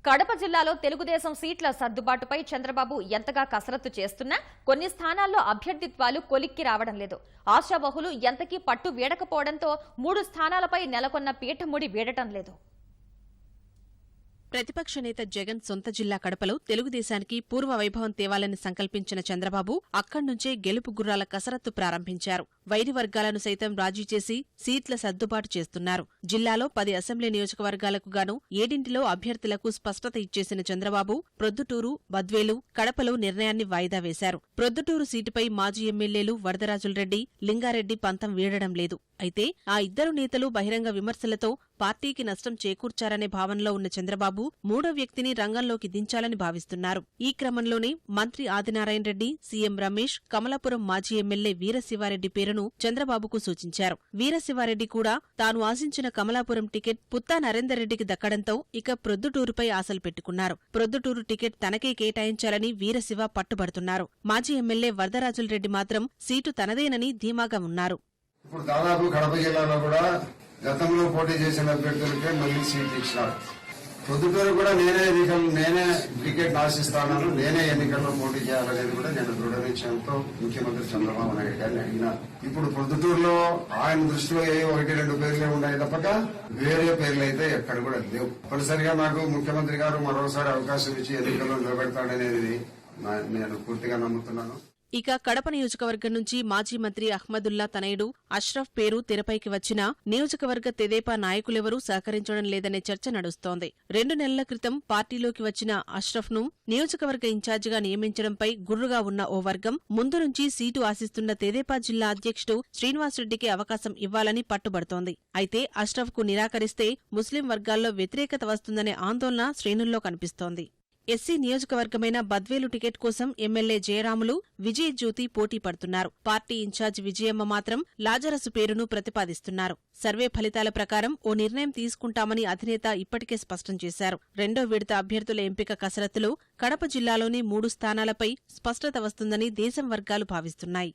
కడప జిల్లాలో తెలుగుదేశం సీట్ల సర్దుబాటుపై చంద్రబాబు ఎంతగా కసరత్తు చేస్తున్నా కొన్ని స్థానాల్లో అభ్యర్థిత్వాలు కొలిక్కి రావడం లేదు. ఆశావహులు ఎంతకీ పట్టు వీడకపోవడంతో 3 స్థానాలపై నెలకొన్న పీఠముడి వీడటం లేదు. ప్రతిపక్ష నేత జగన్ సొంత జిల్లా కడపలో తెలుగుదేశానికి పూర్వ వైభవం తేవాలని సంకల్పించిన చంద్రబాబు అక్కడ్నుంచే గెలుపు గుర్రాల కసరత్తు ప్రారంభించారు. వైరి వర్గాలను సైతం రాజీ చేసి సీట్ల సర్దుబాటు చేస్తున్నారు. జిల్లాలో 10 అసెంబ్లీ నియోజకవర్గాలకు గాను 7 అభ్యర్థులకు స్పష్టత ఇచ్చేసిన చంద్రబాబు ప్రొద్దుటూరు, బద్వేలు, కడపలో నిర్ణయాన్ని వాయిదా వేశారు. ప్రొద్దుటూరు సీటుపై మాజీ ఎమ్మెల్యేలు వరదరాజులరెడ్డి, లింగారెడ్డి పంతం వీడడం లేదు. అయితే ఆ ఇద్దరు నేతలు బహిరంగ విమర్శలతో పార్టీకి నష్టం చేకూర్చారనే భావనలో ఉన్న చంద్రబాబు 3వ వ్యక్తిని రంగంలోకి దించాలని భావిస్తున్నారు. ఈ క్రమంలోనే మంత్రి ఆదినారాయణ రెడ్డి, సీఎం రమేష్, కమలాపురం మాజీ ఎమ్మెల్యే వీరశివారెడ్డి పేరును చంద్రబాబుకు సూచించారు. వీరశివారెడ్డి కూడా తాను ఆశించిన కమలాపురం టికెట్ పుత్తా నరేందర్ రెడ్డికి దక్కడంతో ఇక ప్రొద్దుటూరుపై ఆశలు పెట్టుకున్నారు. ప్రొద్దుటూరు టికెట్ తనకే కేటాయించాలని వీరశివ పట్టుబడుతున్నారు. మాజీ ఎమ్మెల్యే వరదరాజులరెడ్డి మాత్రం సీటు తనదేనని ధీమాగా ఉన్నారు. ఇప్పుడు దాదాపు కడప జిల్లాలో కూడా గతంలో పోటీ చేసిన అభ్యర్థులకే మళ్లీ సీట్లు ఇచ్చినారు. ప్రొద్దుటూరు కూడా నేనే టికెట్ ఆశిస్తాను, నేనే ఎన్నికల్లో పోటీ చేయాలనేది కూడా నేను దృఢ నిశ్చయంతో ముఖ్యమంత్రి చంద్రబాబు నాయుడు గారిని అడిగినారు. ఇప్పుడు ప్రొద్దుటూరులో ఆయన దృష్టిలో 1-2 పేర్లే ఉన్నాయి తప్పక వేరే పేర్లు అయితే ఎక్కడ కూడా లేవు. తప్పనిసరిగా నాకు ముఖ్యమంత్రి గారు మరోసారి అవకాశం ఇచ్చి ఎన్నికల్లో నిలబెడతాడనేది నేను పూర్తిగా నమ్ముతున్నాను. ఇక కడప నియోజకవర్గం నుంచి మాజీ మంత్రి అహ్మదుల్లా తనయుడు అష్రఫ్ పేరు తెరపైకి వచ్చినా నియోజకవర్గ తెదేపా నాయకులెవరూ సహకరించడం లేదనే చర్చ నడుస్తోంది. 2 నెలల క్రితం పార్టీలోకి వచ్చిన అష్రఫ్ను నియోజకవర్గ ఇన్ఛార్జిగా నియమించడంపై గుర్రుగా ఉన్న ఓ వర్గం ముందు నుంచి సీటు ఆశిస్తున్న తెదేపా జిల్లా అధ్యక్షుడు శ్రీనివాసరెడ్డికి అవకాశం ఇవ్వాలని పట్టుబడుతోంది. అయితే అష్రఫ్కు నిరాకరిస్తే ముస్లిం వర్గాల్లో వ్యతిరేకత వస్తుందనే ఆందోళన శ్రేణుల్లో కనిపిస్తోంది. ఎస్సీ నియోజకవర్గమైన బద్వేలు టికెట్ కోసం ఎమ్మెల్యే జయరాములు, విజయజ్యోతి పోటీ పడుతున్నారు. పార్టీ ఇన్ఛార్జ్ విజయమ్మ మాత్రం లాజరసు పేరును ప్రతిపాదిస్తున్నారు. సర్వే ఫలితాల ప్రకారం ఓ నిర్ణయం తీసుకుంటామని అధినేత ఇప్పటికే స్పష్టం చేశారు. 2వ విడత అభ్యర్థుల ఎంపిక కసరత్తులో కడప జిల్లాలోని 3 స్థానాలపై స్పష్టత వస్తుందని దేశం వర్గాలు భావిస్తున్నాయి.